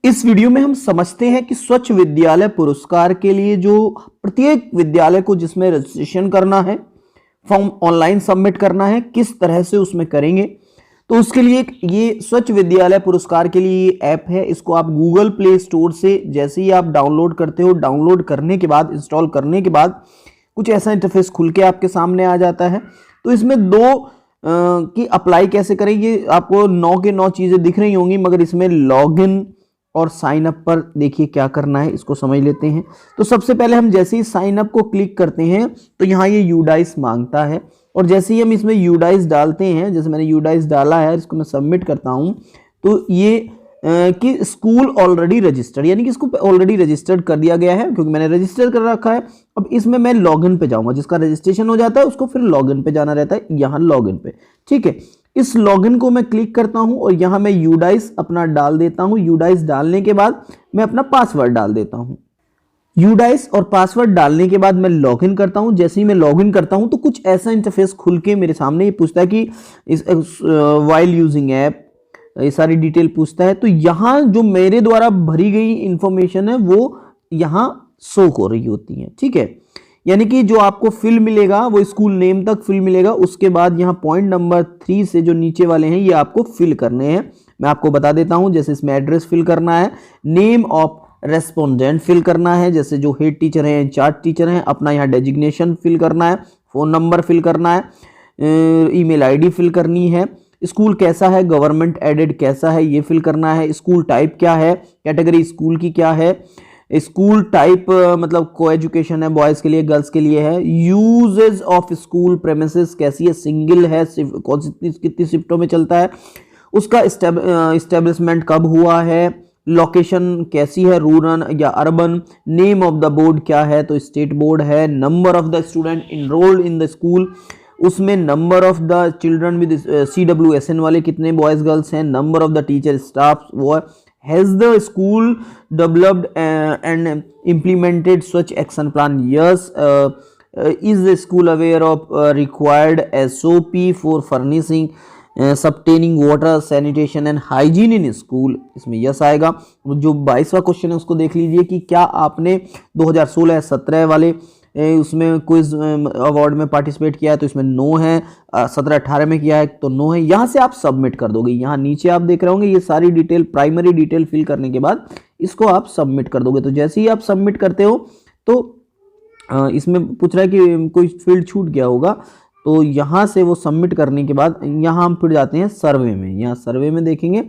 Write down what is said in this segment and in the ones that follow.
इस वीडियो में हम समझते हैं कि स्वच्छ विद्यालय पुरस्कार के लिए जो प्रत्येक विद्यालय को जिसमें रजिस्ट्रेशन करना है, फॉर्म ऑनलाइन सबमिट करना है, किस तरह से उसमें करेंगे। तो उसके लिए ये स्वच्छ विद्यालय पुरस्कार के लिए ये ऐप है। इसको आप गूगल प्ले स्टोर से जैसे ही आप डाउनलोड करते हो, डाउनलोड करने के बाद, इंस्टॉल करने के बाद कुछ ऐसा इंटरफेस खुल के आपके सामने आ जाता है। तो इसमें कि अप्लाई कैसे करें, ये आपको 9 के 9 चीजें दिख रही होंगी, मगर इसमें लॉगिन और साइन अप पर देखिए क्या करना है, इसको समझ लेते हैं। तो सबसे पहले हम जैसे ही साइन अप को क्लिक करते हैं तो यहाँ ये यूडाइस मांगता है, और जैसे ही हम इसमें यूडाइस डालते हैं, जैसे मैंने यूडाइस डाला है, इसको मैं सबमिट करता हूँ, तो ये कि स्कूल ऑलरेडी रजिस्टर्ड, यानी कि इसको ऑलरेडी रजिस्टर्ड कर दिया गया है, क्योंकि मैंने रजिस्टर कर रखा है। अब इसमें मैं लॉगिन पे जाऊंगा, जिसका रजिस्ट्रेशन हो जाता है उसको फिर लॉगिन पे जाना रहता है, यहाँ लॉगिन पे। ठीक है, इस लॉगिन को मैं क्लिक करता हूं और यहां मैं यूडाइस अपना डाल देता हूं। यूडाइस डालने के बाद मैं अपना पासवर्ड डाल देता हूं। यूडाइस और पासवर्ड डालने के बाद मैं लॉगिन करता हूं। जैसे ही मैं लॉगिन करता हूं तो कुछ ऐसा इंटरफेस खुल के मेरे सामने ये पूछता है कि वाइल यूजिंग ऐप, ये सारी डिटेल पूछता है। तो यहाँ जो मेरे द्वारा भरी गई इंफॉर्मेशन है वो यहाँ शो हो रही होती है। ठीक है, यानी कि जो आपको फिल मिलेगा वो स्कूल नेम तक फिल मिलेगा। उसके बाद यहाँ पॉइंट नंबर 3 से जो नीचे वाले हैं ये आपको फिल करने हैं। मैं आपको बता देता हूँ, जैसे इसमें एड्रेस फिल करना है, नेम ऑफ रेस्पोंडेंट फिल करना है, जैसे जो हेड टीचर हैं, इंचार्ज टीचर हैं, अपना यहाँ डेजिग्नेशन फिल करना है, फ़ोन नंबर फिल करना है, ईमेल आईडी फिल करनी है, स्कूल कैसा है, गवर्नमेंट एडेड कैसा है, ये फिल करना है, स्कूल टाइप क्या है, कैटेगरी स्कूल की क्या है, स्कूल टाइप मतलब को एजुकेशन है, बॉयज़ के लिए, गर्ल्स के लिए है, यूजेज ऑफ स्कूल प्रेमिसेस कैसी है, सिंगल है, कौन सी कितनी शिफ्टों में चलता है, उसका इस्टेब्लिशमेंट कब हुआ है, लोकेशन कैसी है, रूरल या urban, name of the board क्या है, तो स्टेट बोर्ड है, number of the student enrolled in the school, उसमें number of the children with CWSN वाले कितने बॉयज़ गर्ल्स हैं, number of the teacher staff वो है, has the school developed and implemented such action plan, yes, is the school aware of required SOP for furnishing subtaining water sanitation and hygiene in school, इसमें yes आएगा। जो 22वां question है उसको देख लीजिए कि क्या आपने 2016-17 वाले उसमें क्विज अवार्ड में पार्टिसिपेट किया है, तो इसमें नो है, 17-18 में किया है तो नो है। यहाँ से आप सबमिट कर दोगे। यहाँ नीचे आप देख रहे होंगे ये सारी डिटेल, प्राइमरी डिटेल फिल करने के बाद इसको आप सबमिट कर दोगे। तो जैसे ही आप सबमिट करते हो तो इसमें पूछ रहा है कि कोई फील्ड छूट गया होगा, तो यहाँ से वो सबमिट करने के बाद यहाँ हम फिर जाते हैं सर्वे में। यहाँ सर्वे में देखेंगे,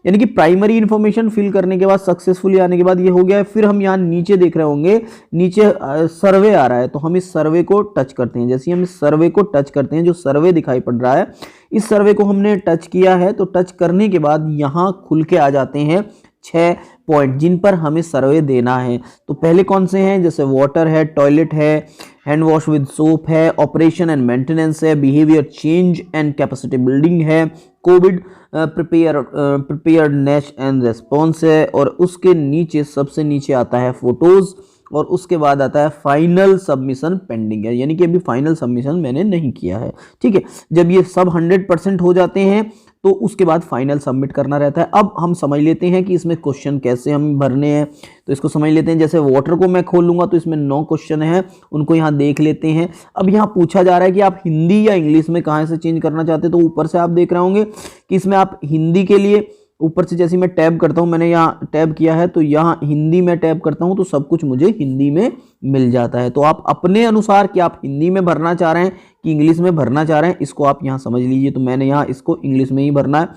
यानी कि प्राइमरी इंफॉर्मेशन फिल करने के बाद सक्सेसफुली आने के बाद ये हो गया है। फिर हम यहाँ नीचे देख रहे होंगे, नीचे सर्वे आ रहा है, तो हम इस सर्वे को टच करते हैं। जैसे ही हम इस सर्वे को टच करते हैं, जो सर्वे दिखाई पड़ रहा है, इस सर्वे को हमने टच किया है। तो टच करने के बाद यहाँ खुल के आ जाते हैं 6 पॉइंट जिन पर हमें सर्वे देना है। तो पहले कौन से हैं, जैसे वाटर है, टॉयलेट है, हैंड वॉश विद सोप है, ऑपरेशन एंड मेंटेनेंस है, behaviour change and capacity building है, कोविड प्रिपेयर्डनेस एंड रेस्पॉन्स है, और उसके नीचे सबसे नीचे आता है फोटोज, और उसके बाद आता है फाइनल सबमिशन पेंडिंग है, यानी कि अभी फाइनल सबमिशन मैंने नहीं किया है। ठीक है, जब ये सब 100% हो जाते हैं तो उसके बाद फाइनल सबमिट करना रहता है। अब हम समझ लेते हैं कि इसमें क्वेश्चन कैसे हम भरने हैं, तो इसको समझ लेते हैं। जैसे वाटर को मैं खोल लूँगा तो इसमें 9 क्वेश्चन हैं, उनको यहाँ देख लेते हैं। अब यहाँ पूछा जा रहा है कि आप हिंदी या इंग्लिश में कहाँ से चेंज करना चाहते हैं, तो ऊपर से आप देख रहे होंगे कि इसमें आप हिंदी के लिए ऊपर से जैसे मैं टैब करता हूँ, मैंने यहाँ टैब किया है तो यहाँ हिंदी में टैब करता हूँ तो सब कुछ मुझे हिंदी में मिल जाता है। तो आप अपने अनुसार कि आप हिंदी में भरना चाह रहे हैं कि इंग्लिश में भरना चाह रहे हैं, इसको आप यहाँ समझ लीजिए। तो मैंने यहाँ इसको इंग्लिश में ही भरना है।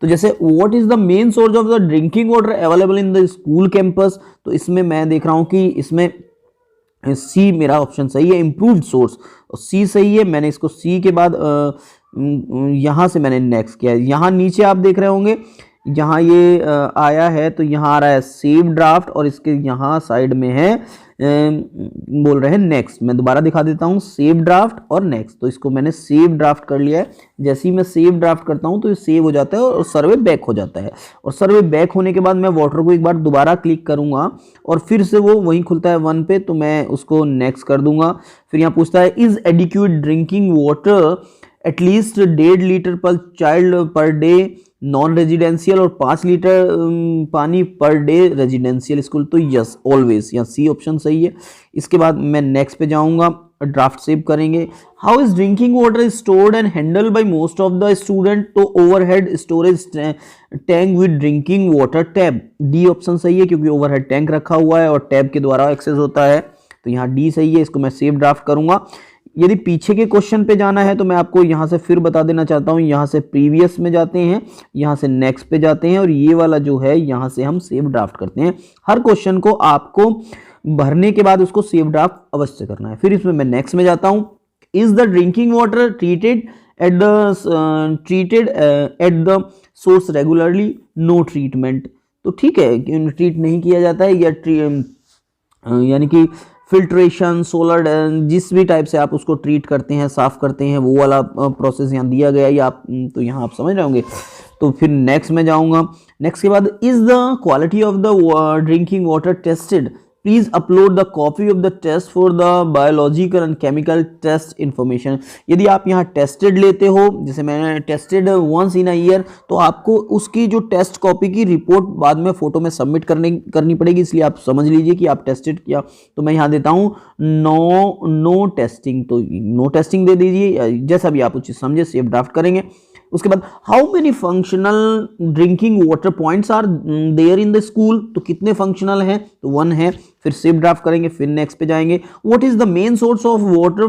तो जैसे what is the main source of the drinking water available in the school campus, तो इसमें मैं देख रहा हूँ कि इसमें सी मेरा ऑप्शन सही है, इम्प्रूव्ड सोर्स, सी सही है। मैंने इसको सी के बाद यहाँ से मैंने नेक्स्ट किया है। यहाँ नीचे आप देख रहे होंगे, यहाँ ये आया है तो यहाँ आ रहा है सेव ड्राफ्ट, और इसके यहाँ साइड में है बोल रहे हैं नेक्स्ट। मैं दोबारा दिखा देता हूँ, सेव ड्राफ्ट और नेक्स्ट। तो इसको मैंने सेव ड्राफ्ट कर लिया है। जैसे ही मैं सेव ड्राफ्ट करता हूँ तो ये सेव हो जाता है और सर्वे बैक हो जाता है। और सर्वे बैक होने के बाद मैं वाटर को एक बार दोबारा क्लिक करूँगा और फिर से वो वहीं खुलता है 1 पे, तो मैं उसको नेक्स्ट कर दूंगा। फिर यहाँ पूछता है is adequate drinking water at least 1.5 litre per child per day non residential और 5 लीटर पानी पर डे रेजिडेंशियल स्कूल, तो यस ऑलवेज, यहाँ सी ऑप्शन सही है। इसके बाद मैं नेक्स्ट पे जाऊंगा, ड्राफ्ट सेव करेंगे। How is drinking water stored and handle by most of the student, तो overhead storage tank with drinking water tap, D option सही है क्योंकि ओवरहेड टैंक रखा हुआ है और टैब के द्वारा एक्सेस होता है, तो यहाँ डी सही है। इसको मैं सेव ड्राफ्ट करूंगा। यदि पीछे के क्वेश्चन पे जाना है तो मैं आपको यहाँ से फिर बता देना चाहता हूँ, यहाँ से प्रीवियस में जाते हैं, यहाँ से नेक्स्ट पे जाते हैं और ये वाला जो है यहाँ से हम सेव ड्राफ्ट करते हैं। हर क्वेश्चन को आपको भरने के बाद उसको सेव ड्राफ्ट अवश्य करना है। फिर इसमें मैं नेक्स्ट में जाता हूँ। Is the drinking water treated at the source regularly, no treatment, तो ठीक है ट्रीट नहीं किया जाता है, या यानी कि फिल्ट्रेशन सोलर जिस भी टाइप से आप उसको ट्रीट करते हैं, साफ करते हैं, वो वाला प्रोसेस यहाँ दिया गया है, आप तो यहाँ आप समझ रहे होंगे। तो फिर नेक्स्ट में जाऊंगा। नेक्स्ट के बाद is the quality of the drinking water tested, please upload the copy of the test for the biological and chemical test information. यदि आप यहाँ टेस्टेड लेते हो, जैसे मैंने tested once in a year, तो आपको उसकी जो टेस्ट कॉपी की रिपोर्ट बाद में फोटो में सबमिट करनी पड़ेगी, इसलिए आप समझ लीजिए कि आप टेस्टेड किया। तो मैं यहाँ देता हूँ नो टेस्टिंग, तो नो टेस्टिंग दे दीजिए, जैसा भी आप उचित समझे सेव ड्राफ्ट करेंगे। उसके बाद how many functional drinking water points are there in the school, तो कितने फंक्शनल हैं, तो 1 है। फिर सेव ड्राफ्ट करेंगे, फिर नेक्स्ट पे जाएंगे। What is the main source of water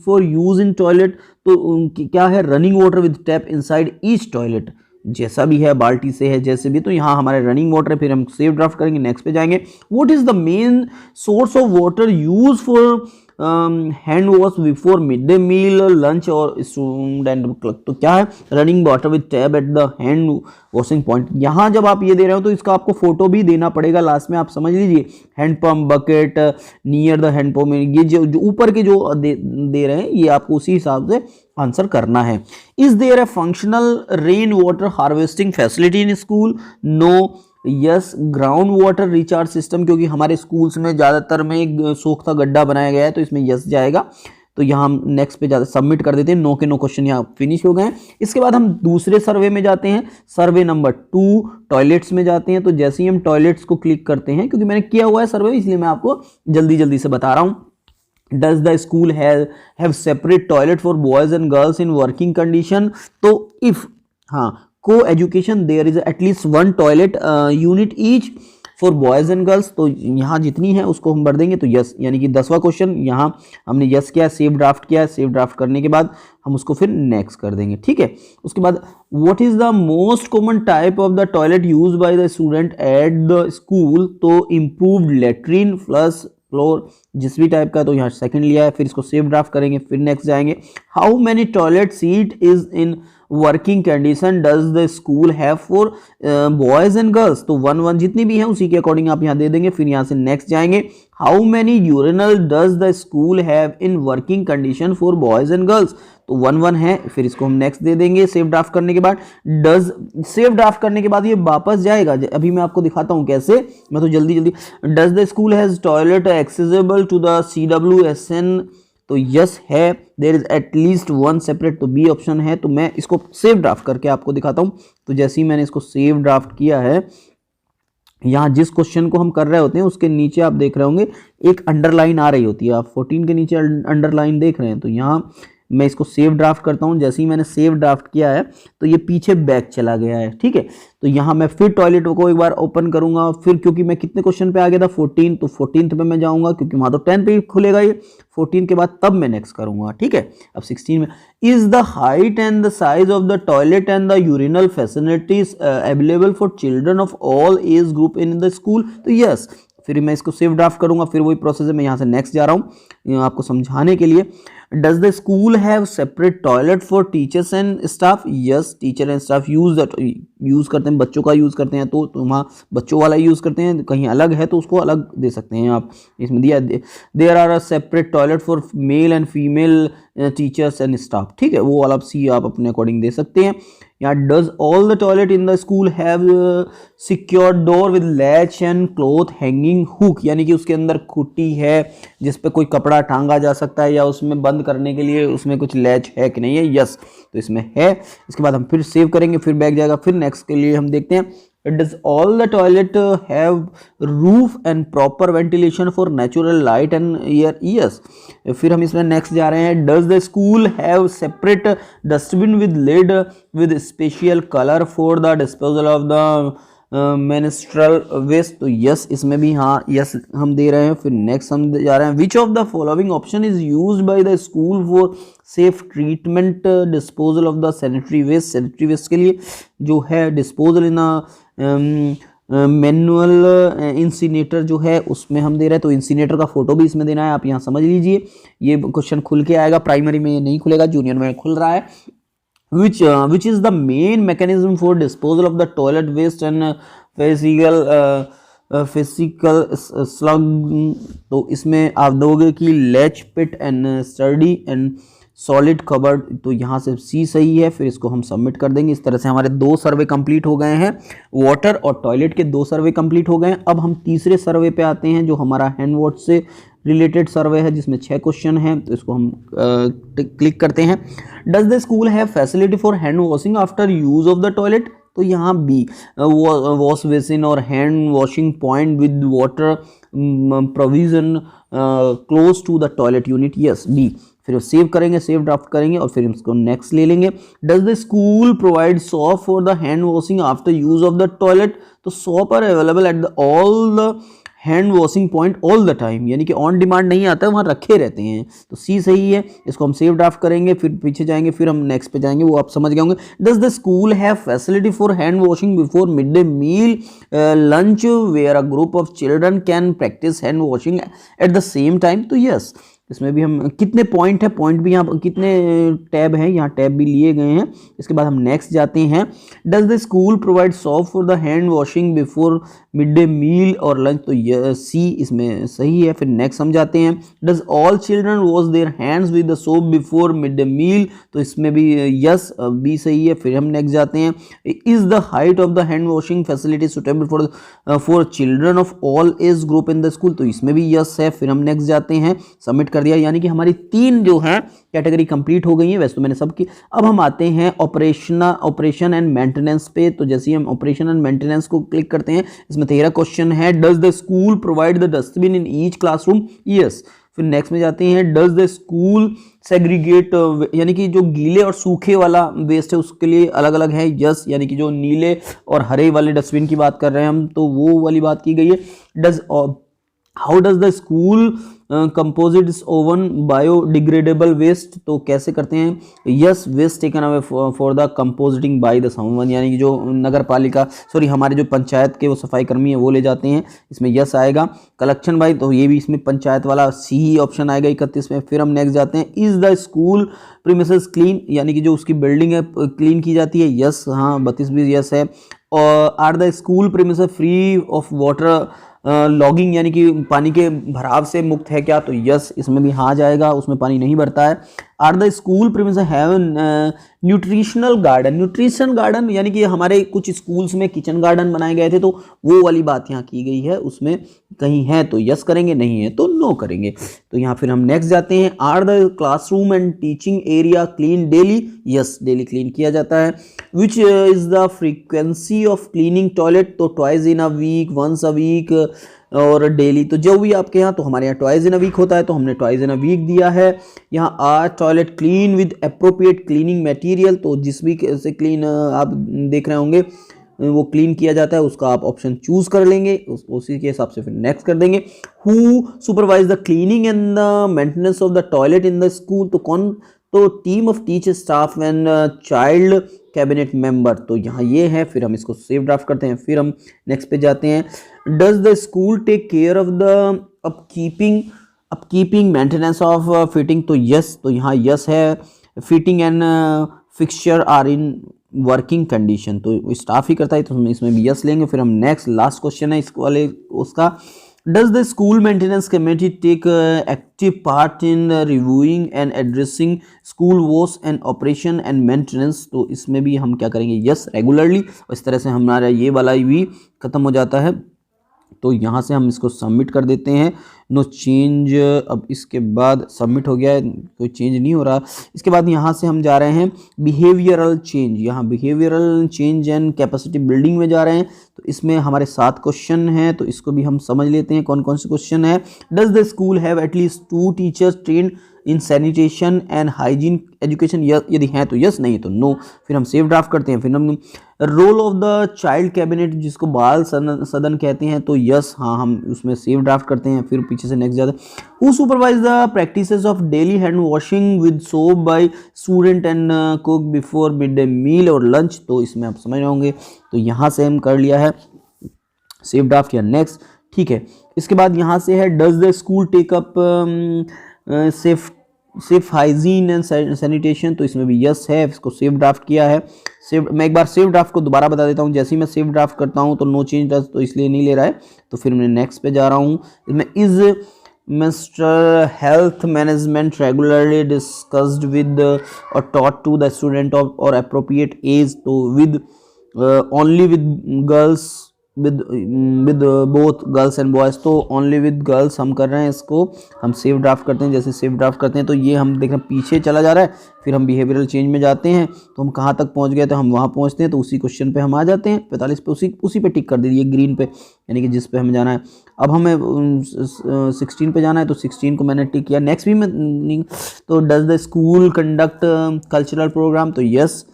for use in toilet, तो क्या है, running water with tap inside each toilet, जैसा भी है बाल्टी से है जैसे भी, तो यहाँ हमारे रनिंग वाटर है। फिर हम सेव ड्राफ्ट करेंगे, नेक्स्ट पे जाएंगे। What is the main source of water use for hand wash before mid day meal, lunch और स्टूडेंट क्लब, तो क्या है, running water with tap at the hand washing point. यहाँ जब आप ये दे रहे हो तो इसका आपको फोटो भी देना पड़ेगा लास्ट में, आप समझ लीजिए। Hand pump bucket near the hand pump, ये जो ऊपर के जो दे रहे हैं ये आपको उसी हिसाब से आंसर करना है। Is there a functional rain water harvesting facility in school, no, yes. Ground water recharge system, क्योंकि हमारे स्कूल्स में ज़्यादातर में एक सोख्ता गड्ढा बनाया गया है तो इसमें यस जाएगा, तो यहाँ हम नेक्स्ट पे ज़्यादा सबमिट कर देते हैं। नो के नो क्वेश्चन यहाँ फिनिश हो गए हैं। इसके बाद हम दूसरे सर्वे में जाते हैं, सर्वे नंबर 2 टॉयलेट्स में जाते हैं। तो जैसे ही हम टॉयलेट्स को क्लिक करते हैं, क्योंकि मैंने किया हुआ है सर्वे इसलिए मैं आपको जल्दी जल्दी से बता रहा हूँ। Does the school have separate toilet for boys and girls in working condition, तो इफ हाँ co-education there is at least 1 toilet unit each for boys and girls, तो यहाँ जितनी है उसको हम भर देंगे, तो यस, यानी कि 10वां क्वेश्चन यहाँ हमने यस किया, सेव ड्राफ्ट किया। सेव ड्राफ्ट करने के बाद हम उसको फिर नेक्स्ट कर देंगे, ठीक है। उसके बाद what is the most common type of the toilet use by the student at the school, तो इम्प्रूव्ड लेट्रिन फ्लश फ्लोर, जिस भी टाइप का, तो यहाँ सेकंड लिया है। फिर इसको सेव ड्राफ्ट करेंगे, फिर नेक्स्ट जाएंगे। How many toilet seat is in working condition does the school have for boys and girls, तो 1 जितनी भी हैं उसी के अकॉर्डिंग आप यहाँ दे देंगे। फिर यहाँ से नेक्स्ट जाएंगे। How many urinal does the school have in working condition for boys and girls, तो 1 है। फिर इसको हम नेक्स्ट दे देंगे सेव ड्राफ्ट करने के बाद। डज सेव ड्राफ्ट करने के बाद ये वापस जाएगा, अभी मैं आपको दिखाता हूँ कैसे, मैं तो जल्दी does the school has toilet accessible to the CWSN, तो यस है। देयर इज एटलीस्ट 1 सेपरेट, तो बी ऑप्शन है। तो मैं इसको सेव ड्राफ्ट करके आपको दिखाता हूँ। तो जैसे ही मैंने इसको सेव ड्राफ्ट किया है, यहाँ जिस क्वेश्चन को हम कर रहे होते हैं उसके नीचे आप देख रहे होंगे एक अंडरलाइन आ रही होती है, आप 14 के नीचे अंडरलाइन देख रहे हैं। तो यहाँ मैं इसको सेव ड्राफ्ट करता हूँ। जैसे ही मैंने सेव ड्राफ्ट किया है तो ये पीछे बैक चला गया है, ठीक है। तो यहाँ मैं फिर टॉयलेट को एक बार ओपन करूंगा, फिर क्योंकि मैं कितने क्वेश्चन पे आ गया था 14, तो 14th पे मैं जाऊंगा क्योंकि वहां तो 10 पे खुलेगा ये, 14 के बाद तब मैं नेक्स्ट करूंगा, ठीक है। अब 16 में is the height and the size of the toilet and the urinal facilities available for children of all age group in the school, तो यस। फिर मैं इसको सेव ड्राफ्ट करूंगा, फिर वही प्रोसेस है। मैं यहाँ से नेक्स्ट जा रहा हूँ आपको समझाने के लिए। Does the school have separate toilet for teachers and staff, yes. Teacher and staff use करते हैं, बच्चों का यूज करते हैं, तो वहाँ बच्चों वाला यूज करते हैं, कहीं अलग है तो उसको अलग दे सकते हैं आप। इसमें दिया there are a separate toilet for male and female teachers and staff, ठीक है, वो वाला सी आप अपने अकॉर्डिंग दे सकते हैं। यहाँ does all the toilet in the school have secure door with latch and cloth hanging hook, यानी कि उसके अंदर खुट्टी है जिस पे कोई कपड़ा टांगा जा सकता है या उसमें बंद करने के लिए उसमें कुछ लैच है कि नहीं है। यस, तो इसमें है। इसके बाद हम फिर सेव करेंगे, फिर बैक जाएगा, फिर नेक्स्ट के लिए हम देखते हैं does all the toilet have roof and proper ventilation for natural light and air? yes। फिर हम इसमें नेक्स्ट जा रहे हैं, does the school have separate dustbin with lid with special color for the disposal of the menstrual waste? तो yes, इसमें भी हाँ यस हम दे रहे हैं। फिर नेक्स्ट हम जा रहे हैं, which of the following option is used by the school for safe treatment disposal of the sanitary waste? sanitary waste के लिए जो है disposal इन मैनुअल इंसिनेटर जो है उसमें हम दे रहे हैं, तो इंसिनेटर का फोटो भी इसमें देना है, आप यहाँ समझ लीजिए। ये क्वेश्चन खुल के आएगा, प्राइमरी में ये नहीं खुलेगा, जूनियर में खुल रहा है। which is the main mechanism for disposal of the toilet waste and physical slug? तो इसमें आप दोगे कि latch pit and sturdy and solid covered, तो यहाँ से सी सही है। फिर इसको हम सबमिट कर देंगे। इस तरह से हमारे 2 सर्वे कंप्लीट हो गए हैं, वाटर और टॉयलेट के 2 सर्वे कंप्लीट हो गए हैं। अब हम तीसरे सर्वे पे आते हैं जो हमारा हैंड वॉश से रिलेटेड सर्वे है जिसमें 6 क्वेश्चन हैं, तो इसको हम क्लिक करते हैं। Does the school have facility for hand washing after use of the toilet? तो यहाँ बी, वॉश बेसिन और hand washing point with water provision close to the toilet unit. Yes, B. फिर सेव करेंगे, save draft करेंगे और फिर इसको next ले लेंगे। Does the school provide soap for the hand washing after use of the toilet? तो soap are available at the all the hand washing point all the time, यानी कि ऑन डिमांड नहीं आता है, वहाँ रखे रहते हैं, तो सी सही है। इसको हम सेव ड्राफ्ट करेंगे, फिर पीछे जाएंगे, फिर हम नेक्स्ट पे जाएंगे, वो आप समझ गए होंगे। Does the school have facility for hand washing before mid day meal lunch where a group of children can practice hand washing at the same time? तो यस, इसमें भी हम कितने पॉइंट है, पॉइंट भी यहाँ कितने टैब हैं, यहाँ टैब भी लिए गए हैं। इसके बाद हम नेक्स्ट जाते हैं। Does the school provide soap for the hand washing before mid day meal और लंच? तो ये सी इसमें सही है। फिर नेक्स्ट हम जाते हैं, does all children wash their hands with the soap before mid day meal? तो इसमें भी यस, बी सही है। फिर हम नेक्स्ट जाते हैं, is the height of the hand washing facility suitable for children of all age group in the school? तो इसमें भी यस है। फिर हम नेक्स्ट जाते हैं, सबमिट दिया, यानी कि हमारी 3 जो है कैटेगरी कंप्लीट हो गई है, वैसे तो मैंने सबकी। अब हम आते हैं ऑपरेशन एंड मेंटेनेंस पे। तो जैसे ही हम ऑपरेशन एंड मेंटेनेंस को क्लिक करते हैं, इसमें 13 क्वेश्चन है। Does the school provide the dustbin in each classroom? Yes. फिर नेक्स्ट में जाते हैं, डज द स्कूल सेग्रीगेट, यानी कि जो गीले और सूखे वाला वेस्ट है उसके लिए अलग अलग है। यस, यानी कि जो नीले और हरे वाले डस्टबिन की बात कर रहे हैं हम, तो वो वाली बात की गई है। Does how does the school composts own biodegradable waste? तो कैसे करते हैं? Yes, waste taken away for the composting by the someone, यानी कि जो नगर पालिका हमारे जो पंचायत के वो सफाई कर्मी है वो ले जाते हैं, इसमें यस आएगा। कलेक्शन बाय, तो ये भी इसमें पंचायत वाला सी ही ऑप्शन आएगा 31 में। फिर हम नेक्स्ट जाते हैं, is the school premises clean, यानी कि जो उसकी बिल्डिंग है क्लीन की जाती है। यस, हाँ 32 भी यस है। और are the school premises free of water logging, यानी कि पानी के भराव से मुक्त है क्या? तो यस, इसमें भी हाँ जाएगा, उसमें पानी नहीं भरता है। Are the school premises have nutritional garden? Nutrition garden यानी कि हमारे कुछ स्कूल्स में किचन गार्डन बनाए गए थे, तो वो वाली बात यहाँ की गई है, उसमें कहीं है तो यस करेंगे, नहीं है तो नो करेंगे। तो यहाँ फिर हम नेक्स्ट जाते हैं, are the classroom and teaching area clean daily? Yes, daily clean किया जाता है। Which is the frequency of cleaning toilet? तो twice in a week, once a week और डेली, तो जो भी आपके यहाँ, तो हमारे यहाँ ट्वाइस इन अ वीक होता है, तो हमने ट्वाइस इन अ वीक दिया है। यहाँ are toilet clean with appropriate cleaning material, तो जिस भी से क्लीन आप देख रहे होंगे वो क्लीन किया जाता है, उसका आप ऑप्शन चूज कर लेंगे, उसी के हिसाब से फिर नेक्स्ट कर देंगे। Who supervise the cleaning and the maintenance of the toilet in the school? तो कौन? तो team of teacher staff and child cabinet member, तो यहाँ ये है। फिर हम इसको सेव ड्राफ्ट करते हैं, फिर हम नेक्स्ट पे जाते हैं। Does the school take care of the upkeeping maintenance of fitting? तो यस, तो यहाँ यस है। Fitting and fixture are in working condition, तो स्टाफ ही करता है, तो हम इसमें भी यस लेंगे। फिर हम नेक्स्ट लास्ट क्वेश्चन है इस वाले उसका, Does the school maintenance committee take active part in reviewing and addressing school woes and operation and maintenance? तो इसमें भी हम क्या करेंगे, यस रेगुलरली। इस तरह से हमारा ये वाला भी खत्म हो जाता है। तो यहाँ से हम इसको सबमिट कर देते हैं, नो चेंज। अब इसके बाद सबमिट हो गया है, कोई चेंज नहीं हो रहा। इसके बाद यहाँ से हम जा रहे हैं बिहेवियरल चेंज, यहाँ behavioural change and capacity building में जा रहे हैं। तो इसमें हमारे 7 क्वेश्चन हैं, तो इसको भी हम समझ लेते हैं कौन कौन से क्वेश्चन है। Does the school have at least 2 teachers trend in sanitation and hygiene education? यदि हैं तो यस, नहीं तो नो। फिर हम सेव ड्राफ्ट करते हैं। फिर हम role of the child cabinet, जिसको बाल सदन कहते हैं, तो यस, हाँ, हम उसमें सेव ड्राफ्ट करते हैं। फिर पीछे से नेक्स्ट जाते हैं। Who supervise the practices of daily hand washing with soap by student and cook before mid day meal और लंच? तो इसमें आप समझ रहे होंगे। तो यहाँ से हम कर लिया है, सेव ड्राफ्ट किया, नेक्स्ट, ठीक है। इसके बाद यहाँ से है does the school take up safe hygiene and sanitation? तो इसमें भी यस है, इसको सेव ड्राफ्ट किया है। मैं एक बार सेव ड्राफ्ट को दोबारा बता देता हूँ। जैसे ही मैं सेव ड्राफ्ट करता हूँ तो नो चेंज डज, तो इसलिए नहीं ले रहा है। तो फिर मैं नेक्स्ट पे जा रहा हूँ। इसमें is mister health management regularly discussed with और taught to the student of और अप्रोप्रिएट एज? तो with only with girls, with both girls and boys? तो ओनली विद गर्ल्स हम कर रहे हैं, इसको हम सेव ड्राफ्ट करते हैं। जैसे सेव ड्राफ्ट करते हैं तो ये हम देख रहे हैं पीछे चला जा रहा है। फिर हम बिहेवियरल चेंज में जाते हैं, तो हम कहाँ तक पहुँच गए, तो हम वहाँ पहुँचते हैं। तो उसी क्वेश्चन पे हम आ जाते हैं, 45 पे, उसी पे टिक कर दीजिए ग्रीन पे, यानी कि जिस पे हमें जाना है। अब हमें 16 पे जाना है, तो 16 को मैंने टिक किया। नेक्स्ट भी मैं, तो does the school conduct cultural program? तो यस।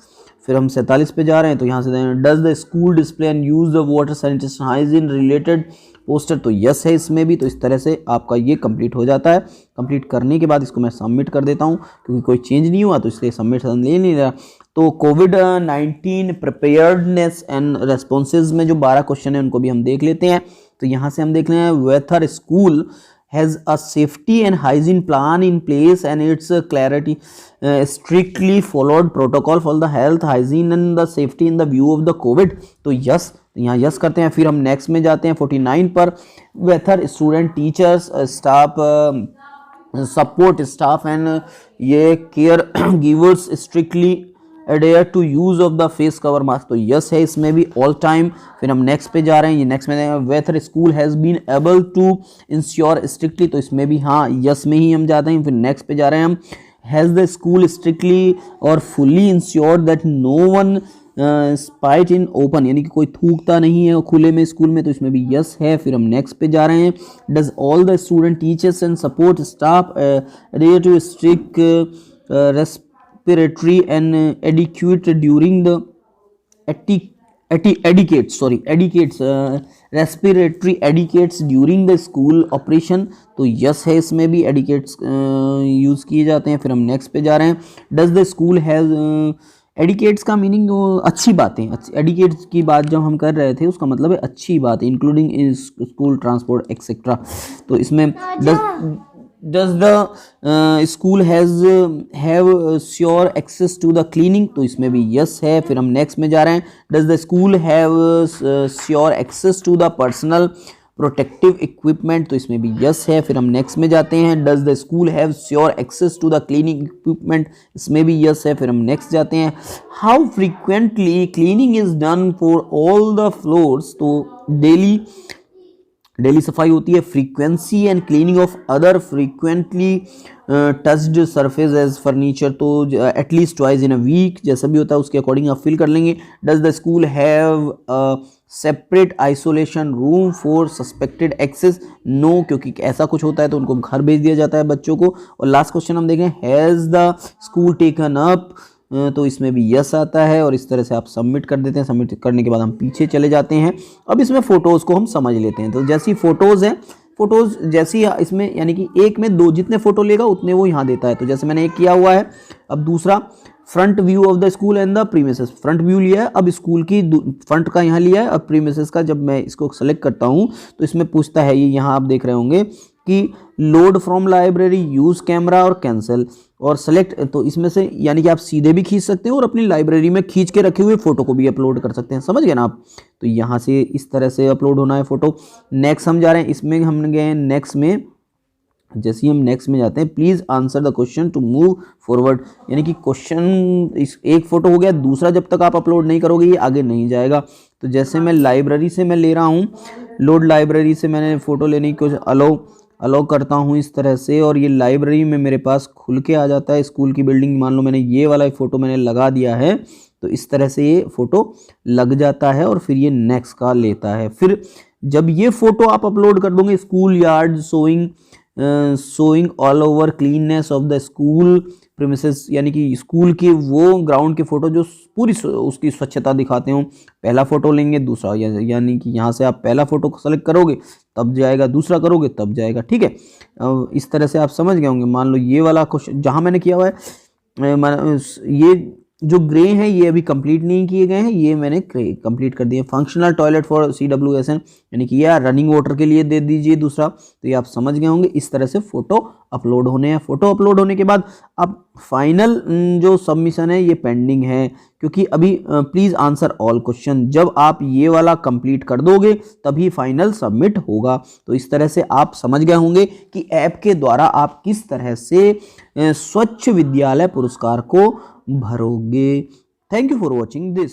फिर हम 47 पे जा रहे हैं, तो यहाँ से does the school display and use the water sanitation hygiene related poster? तो यस है इसमें भी। तो इस तरह से आपका ये कंप्लीट हो जाता है। कंप्लीट करने के बाद इसको मैं सबमिट कर देता हूँ, क्योंकि कोई चेंज नहीं हुआ तो इसलिए सबमिट ले नहीं रहा। तो कोविड-19 प्रिपेयर्डनेस एंड रेस्पॉन्सेज में जो 12 क्वेश्चन है उनको भी हम देख लेते हैं। तो यहाँ से हम देख रहे हैं वेथर school has a safety and hygiene plan in place and its clarity strictly followed protocol for the health, hygiene and the safety in the view of the COVID? तो यस, यहाँ यस करते हैं। फिर हम नेक्स्ट में जाते हैं 49 पर। Whether student teachers staff support staff and ये care givers strictly adhere to use of the face cover mask? तो यस है इसमें भी, ऑल टाइम। फिर हम नेक्स्ट पे जा रहे हैं। ये नेक्स्ट में whether school has been able to ensure strictly? तो इसमें भी हाँ, यस में ही हम जाते हैं। फिर नेक्स्ट पे जा रहे हैं हम, हैज़ द स्कूल स्ट्रिक्टली और fully ensure that no one spit in open? यानी कि कोई थूकता नहीं है खुले में स्कूल में? तो इसमें भी यस है। फिर हम नेक्स्ट पे जा रहे हैं। Does all the student teachers and support staff adhere to strict respiratory and etiquette during the respiratory etiquettes during the school operation? तो यस है इसमें भी, एडिकेट्स यूज़ किए जाते हैं। फिर हम नेक्स्ट पे जा रहे हैं। डज द स्कूल हैज़ एडिकेट्स का मीनिंग अच्छी बातें, एडिकेट्स की बात जब हम कर रहे थे उसका मतलब है अच्छी बात, इंक्लूडिंग स्कूल ट्रांसपोर्ट एक्सेट्रा। तो इसमें does the school have sure access to the cleaning? तो इसमें भी यस है। फिर हम नेक्स्ट में जा रहे हैं। does the school have sure access to the personal protective equipment? तो इसमें भी यस है। फिर हम नेक्स्ट में जाते हैं। does the school have sure access to the cleaning equipment? इसमें भी यस है। फिर हम नेक्स्ट जाते हैं। how frequently cleaning is done for all the floors? तो डेली सफाई होती है। Frequency and cleaning of other frequently touched surface as furniture? तो at least twice in a week, जैसा भी होता है उसके अकॉर्डिंग आप फिल कर लेंगे। Does the school have separate isolation room for suspected access? No, क्योंकि ऐसा कुछ होता है तो उनको घर भेज दिया जाता है बच्चों को। और लास्ट क्वेश्चन हम देखें, has the school taken up? तो इसमें भी यस आता है। और इस तरह से आप सबमिट कर देते हैं। सबमिट करने के बाद हम पीछे चले जाते हैं। अब इसमें फ़ोटोज़ को हम समझ लेते हैं। तो जैसी फ़ोटोज़ हैं, फ़ोटोज़ जैसी इसमें, यानी कि एक में 2 जितने फ़ोटो लेगा उतने वो यहाँ देता है। तो जैसे मैंने एक किया हुआ है। अब दूसरा, front view of the school and the premises? Front view लिया है, अब स्कूल की फ्रंट का यहाँ लिया है। अब प्रीमिसेस का जब मैं इसको सेलेक्ट करता हूँ तो इसमें पूछता है, ये यहाँ आप देख रहे होंगे कि load from library, use camera और कैंसिल और सेलेक्ट, तो इसमें से यानी कि आप सीधे भी खींच सकते हैं और अपनी लाइब्रेरी में खींच के रखे हुए फोटो को भी अपलोड कर सकते हैं। समझ गए ना आप? तो यहाँ से इस तरह से अपलोड होना है फोटो। नेक्स्ट हम जा रहे हैं, इसमें हम गए नेक्स्ट में। जैसे ही हम नेक्स्ट में जाते हैं, please answer the question to move forward, यानी कि क्वेश्चन इस एक फोटो हो गया, दूसरा जब तक आप अपलोड नहीं करोगे ये आगे नहीं जाएगा। तो जैसे मैं लाइब्रेरी से मैं ले रहा हूँ, लोड लाइब्रेरी से मैंने फोटो लेने की कोशिश, अलो करता हूँ इस तरह से, और ये लाइब्रेरी में मेरे पास खुल के आ जाता है स्कूल की बिल्डिंग। मान लो मैंने ये वाला फोटो मैंने लगा दिया है, तो इस तरह से ये फोटो लग जाता है और फिर ये नेक्स्ट का लेता है। फिर जब ये फोटो आप अपलोड कर दोगे, school yard showing all over cleanness of the school premises, यानी कि स्कूल के वो ग्राउंड के फोटो जो पूरी उसकी स्वच्छता दिखाते हो, पहला फोटो लेंगे, दूसरा यानी कि यहाँ से आप पहला फोटो सेलेक्ट करोगे तब जाएगा, दूसरा करोगे तब जाएगा। ठीक है, इस तरह से आप समझ गए होंगे। मान लो ये वाला क्वेश्चन जहाँ मैंने किया हुआ है, ये जो ग्रे हैं ये अभी कंप्लीट नहीं किए गए हैं, ये मैंने कंप्लीट कर दिए। फंक्शनल टॉयलेट फॉर CWSN, यानी कि यार रनिंग वाटर के लिए दे दीजिए दूसरा। तो ये आप समझ गए होंगे। इस तरह से फोटो अपलोड होने हैं। फोटो अपलोड होने के बाद अब फाइनल जो सबमिशन है ये पेंडिंग है, क्योंकि अभी प्लीज आंसर ऑल क्वेश्चन, जब आप ये वाला कंप्लीट कर दोगे तभी फाइनल सबमिट होगा। तो इस तरह से आप समझ गए होंगे कि ऐप के द्वारा आप किस तरह से स्वच्छ विद्यालय पुरस्कार को भरोगे। Thank you for watching this.